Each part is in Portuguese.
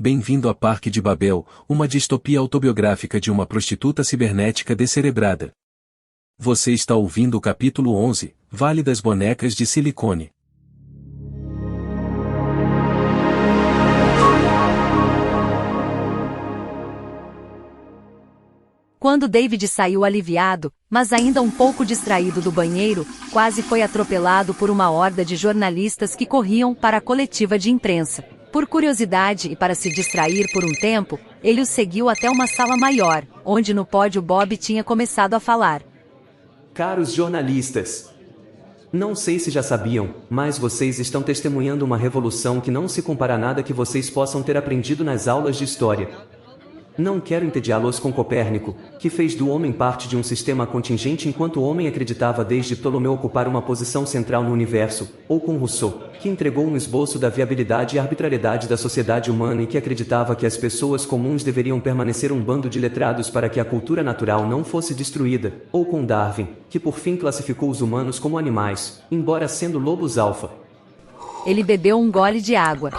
Bem-vindo a Parque de Babel, uma distopia autobiográfica de uma prostituta cibernética descerebrada. Você está ouvindo o capítulo 11, Vale das Bonecas de Silicone. Quando David saiu aliviado, mas ainda um pouco distraído do banheiro, quase foi atropelado por uma horda de jornalistas que corriam para a coletiva de imprensa. Por curiosidade e para se distrair por um tempo, ele os seguiu até uma sala maior, onde no pódio Bob tinha começado a falar. Caros jornalistas, não sei se já sabiam, mas vocês estão testemunhando uma revolução que não se compara a nada que vocês possam ter aprendido nas aulas de história. Não quero entediá-los com Copérnico, que fez do homem parte de um sistema contingente enquanto o homem acreditava desde Ptolomeu ocupar uma posição central no universo, ou com Rousseau, que entregou um esboço da viabilidade e arbitrariedade da sociedade humana e que acreditava que as pessoas comuns deveriam permanecer um bando de letrados para que a cultura natural não fosse destruída, ou com Darwin, que por fim classificou os humanos como animais, embora sendo lobos alfa. Ele bebeu um gole de água.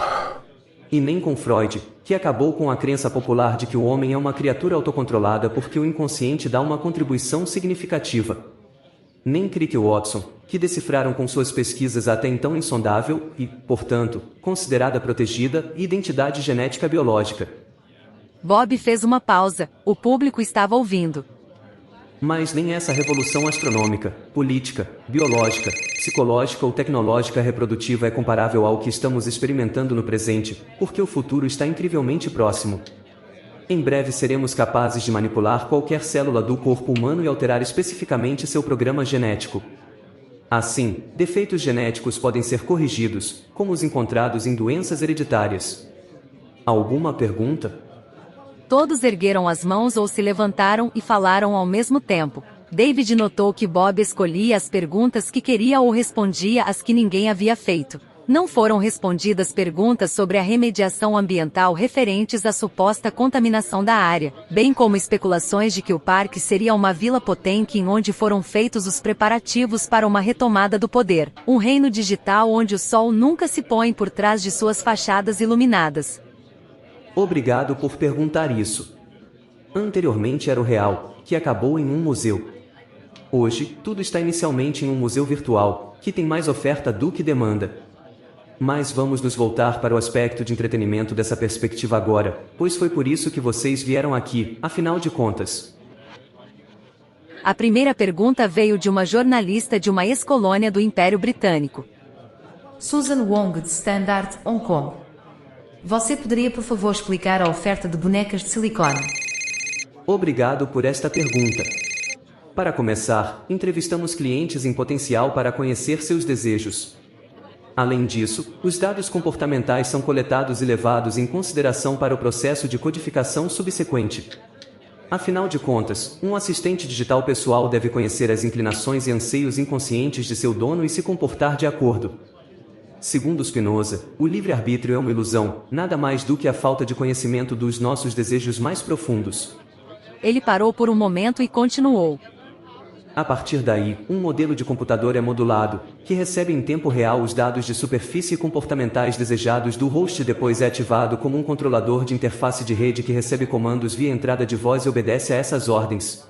E nem com Freud, que acabou com a crença popular de que o homem é uma criatura autocontrolada porque o inconsciente dá uma contribuição significativa. Nem Crick e Watson, que decifraram com suas pesquisas a até então insondável e, portanto, considerada protegida, identidade genética biológica. Bob fez uma pausa, o público estava ouvindo. Mas nem essa revolução astronômica, política, biológica, psicológica ou tecnológica reprodutiva é comparável ao que estamos experimentando no presente, porque o futuro está incrivelmente próximo. Em breve seremos capazes de manipular qualquer célula do corpo humano e alterar especificamente seu programa genético. Assim, defeitos genéticos podem ser corrigidos, como os encontrados em doenças hereditárias. Alguma pergunta? Todos ergueram as mãos ou se levantaram e falaram ao mesmo tempo. David notou que Bob escolhia as perguntas que queria ou respondia as que ninguém havia feito. Não foram respondidas perguntas sobre a remediação ambiental referentes à suposta contaminação da área, bem como especulações de que o parque seria uma vila Potemkin onde foram feitos os preparativos para uma retomada do poder, um reino digital onde o sol nunca se põe por trás de suas fachadas iluminadas. Obrigado por perguntar isso. Anteriormente era o real, que acabou em um museu. Hoje, tudo está inicialmente em um museu virtual, que tem mais oferta do que demanda. Mas vamos nos voltar para o aspecto de entretenimento dessa perspectiva agora, pois foi por isso que vocês vieram aqui, afinal de contas. A primeira pergunta veio de uma jornalista de uma ex-colônia do Império Britânico. Susan Wong, de Standard, Hong Kong. Você poderia, por favor, explicar a oferta de bonecas de silicone? Obrigado por esta pergunta. Para começar, entrevistamos clientes em potencial para conhecer seus desejos. Além disso, os dados comportamentais são coletados e levados em consideração para o processo de codificação subsequente. Afinal de contas, um assistente digital pessoal deve conhecer as inclinações e anseios inconscientes de seu dono e se comportar de acordo. Segundo Spinoza, o livre-arbítrio é uma ilusão, nada mais do que a falta de conhecimento dos nossos desejos mais profundos. Ele parou por um momento e continuou. A partir daí, um modelo de computador é modulado, que recebe em tempo real os dados de superfície comportamentais desejados do host e depois é ativado como um controlador de interface de rede que recebe comandos via entrada de voz e obedece a essas ordens.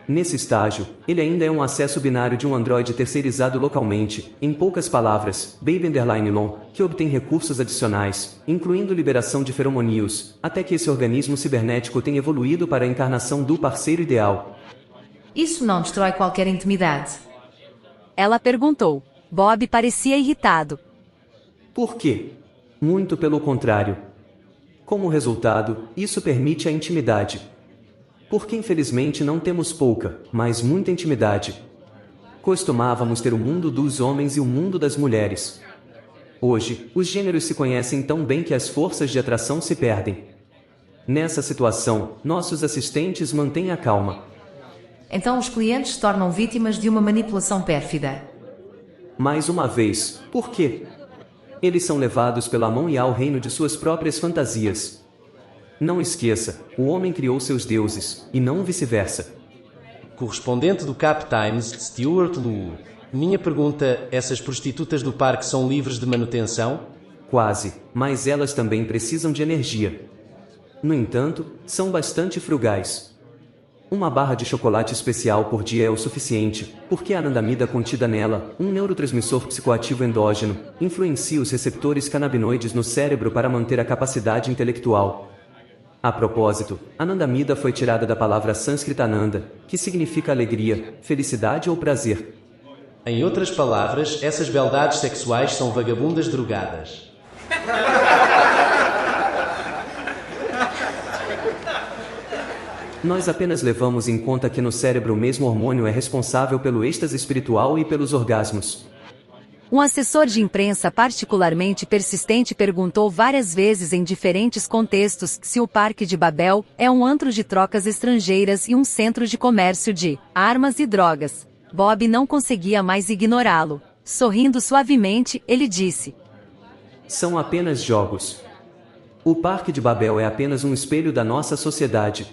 Nesse estágio, ele ainda é um acesso binário de um Android terceirizado localmente, em poucas palavras, baby_lon, que obtém recursos adicionais, incluindo liberação de feromônios, até que esse organismo cibernético tenha evoluído para a encarnação do parceiro ideal. Isso não destrói qualquer intimidade? Ela perguntou. Bob parecia irritado. Por quê? Muito pelo contrário. Como resultado, isso permite a intimidade. Porque infelizmente não temos pouca, mas muita intimidade. Costumávamos ter o mundo dos homens e o mundo das mulheres. Hoje, os gêneros se conhecem tão bem que as forças de atração se perdem. Nessa situação, nossos assistentes mantêm a calma. Então os clientes se tornam vítimas de uma manipulação pérfida. Mais uma vez, por quê? Eles são levados pela mão e ao reino de suas próprias fantasias. Não esqueça, o homem criou seus deuses, e não vice-versa. Correspondente do Cap Times, Stuart Lu. Minha pergunta, essas prostitutas do parque são livres de manutenção? Quase, mas elas também precisam de energia. No entanto, são bastante frugais. Uma barra de chocolate especial por dia é o suficiente, porque a anandamida contida nela, um neurotransmissor psicoativo endógeno, influencia os receptores canabinoides no cérebro para manter a capacidade intelectual. A propósito, anandamida foi tirada da palavra sânscrita ananda, que significa alegria, felicidade ou prazer. Em outras palavras, essas beldades sexuais são vagabundas drogadas. Nós apenas levamos em conta que no cérebro o mesmo hormônio é responsável pelo êxtase espiritual e pelos orgasmos. Um assessor de imprensa particularmente persistente perguntou várias vezes em diferentes contextos se o Parque de Babel é um antro de trocas estrangeiras e um centro de comércio de armas e drogas. Bob não conseguia mais ignorá-lo. Sorrindo suavemente, ele disse: São apenas jogos. O Parque de Babel é apenas um espelho da nossa sociedade.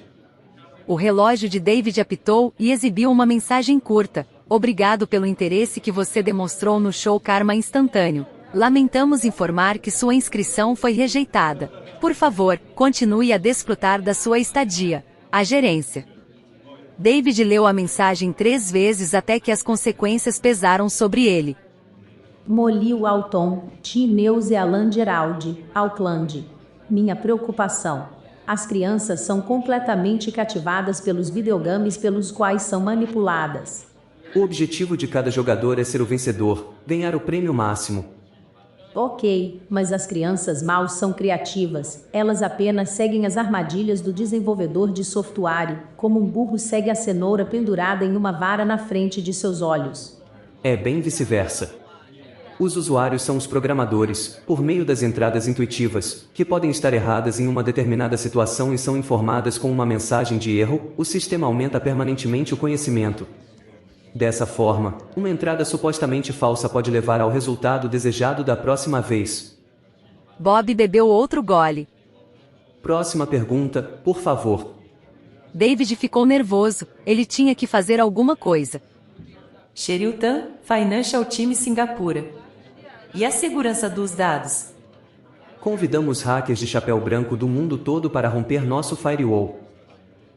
O relógio de David apitou e exibiu uma mensagem curta. Obrigado pelo interesse que você demonstrou no show Karma Instantâneo. Lamentamos informar que sua inscrição foi rejeitada. Por favor, continue a desfrutar da sua estadia. A gerência. David leu a mensagem 3 vezes até que as consequências pesaram sobre ele. Molly Walton, T. Neuseeland Herald, Auckland. Minha preocupação. As crianças são completamente cativadas pelos videogames pelos quais são manipuladas. O objetivo de cada jogador é ser o vencedor, ganhar o prêmio máximo. Ok, mas as crianças mal são criativas, elas apenas seguem as armadilhas do desenvolvedor de software, como um burro segue a cenoura pendurada em uma vara na frente de seus olhos. É bem vice-versa. Os usuários são os programadores, por meio das entradas intuitivas, que podem estar erradas em uma determinada situação e são informadas com uma mensagem de erro, o sistema aumenta permanentemente o conhecimento. Dessa forma, uma entrada supostamente falsa pode levar ao resultado desejado da próxima vez. Bob bebeu outro gole. Próxima pergunta, por favor. David ficou nervoso, ele tinha que fazer alguma coisa. Cheryl Tan, Financial Time Singapura. E a segurança dos dados? Convidamos hackers de chapéu branco do mundo todo para romper nosso firewall.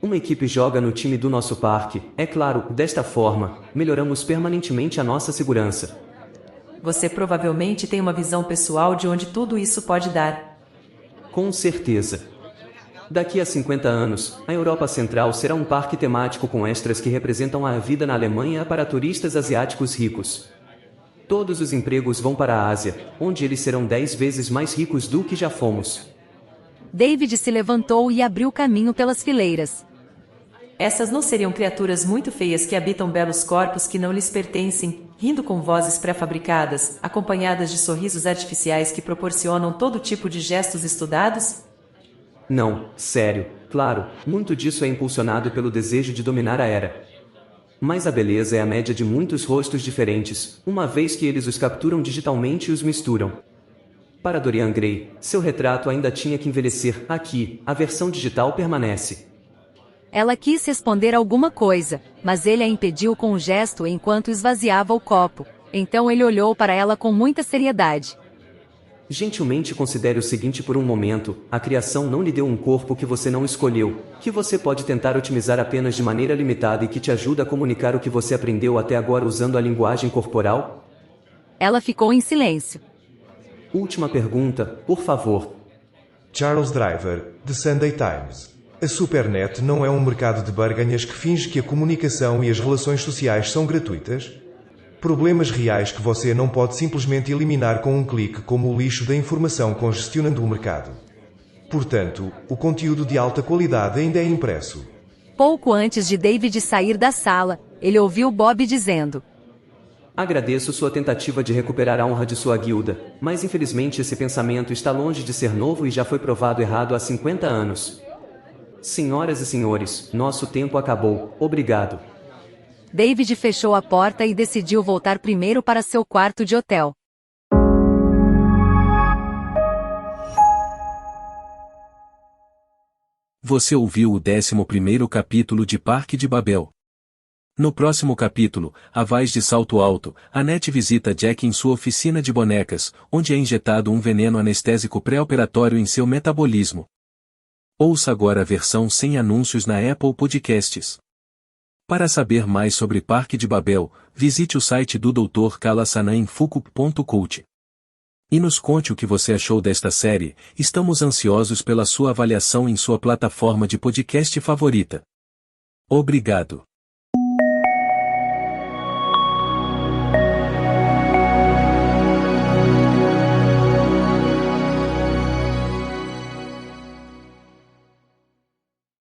Uma equipe joga no time do nosso parque, é claro, desta forma, melhoramos permanentemente a nossa segurança. Você provavelmente tem uma visão pessoal de onde tudo isso pode dar. Com certeza. Daqui a 50 anos, a Europa Central será um parque temático com extras que representam a vida na Alemanha para turistas asiáticos ricos. Todos os empregos vão para a Ásia, onde eles serão 10 vezes mais ricos do que já fomos. David se levantou e abriu caminho pelas fileiras. Essas não seriam criaturas muito feias que habitam belos corpos que não lhes pertencem, rindo com vozes pré-fabricadas, acompanhadas de sorrisos artificiais que proporcionam todo tipo de gestos estudados? Não, sério, claro, muito disso é impulsionado pelo desejo de dominar a era. Mas a beleza é a média de muitos rostos diferentes, uma vez que eles os capturam digitalmente e os misturam. Para Dorian Gray, seu retrato ainda tinha que envelhecer. Aqui, a versão digital permanece. Ela quis responder alguma coisa, mas ele a impediu com um gesto enquanto esvaziava o copo. Então ele olhou para ela com muita seriedade. Gentilmente considere o seguinte por um momento, a criação não lhe deu um corpo que você não escolheu, que você pode tentar otimizar apenas de maneira limitada e que te ajuda a comunicar o que você aprendeu até agora usando a linguagem corporal? Ela ficou em silêncio. Última pergunta, por favor. Charles Driver, The Sunday Times. A Supernet não é um mercado de barganhas que finge que a comunicação e as relações sociais são gratuitas? Problemas reais que você não pode simplesmente eliminar com um clique, como o lixo da informação congestionando o mercado. Portanto, o conteúdo de alta qualidade ainda é impresso. Pouco antes de David sair da sala, ele ouviu Bob dizendo: Agradeço sua tentativa de recuperar a honra de sua guilda, mas infelizmente esse pensamento está longe de ser novo e já foi provado errado há 50 anos. Senhoras e senhores, nosso tempo acabou, obrigado. David fechou a porta e decidiu voltar primeiro para seu quarto de hotel. Você ouviu o 11º capítulo de Parque de Babel. No próximo capítulo, A Voz de Salto Alto, Annette visita Jack em sua oficina de bonecas, onde é injetado um veneno anestésico pré-operatório em seu metabolismo. Ouça agora a versão sem anúncios na Apple Podcasts. Para saber mais sobre Parque de Babel, visite o site do Dr. Kalasanam em fuku.cult. E nos conte o que você achou desta série. Estamos ansiosos pela sua avaliação em sua plataforma de podcast favorita. Obrigado.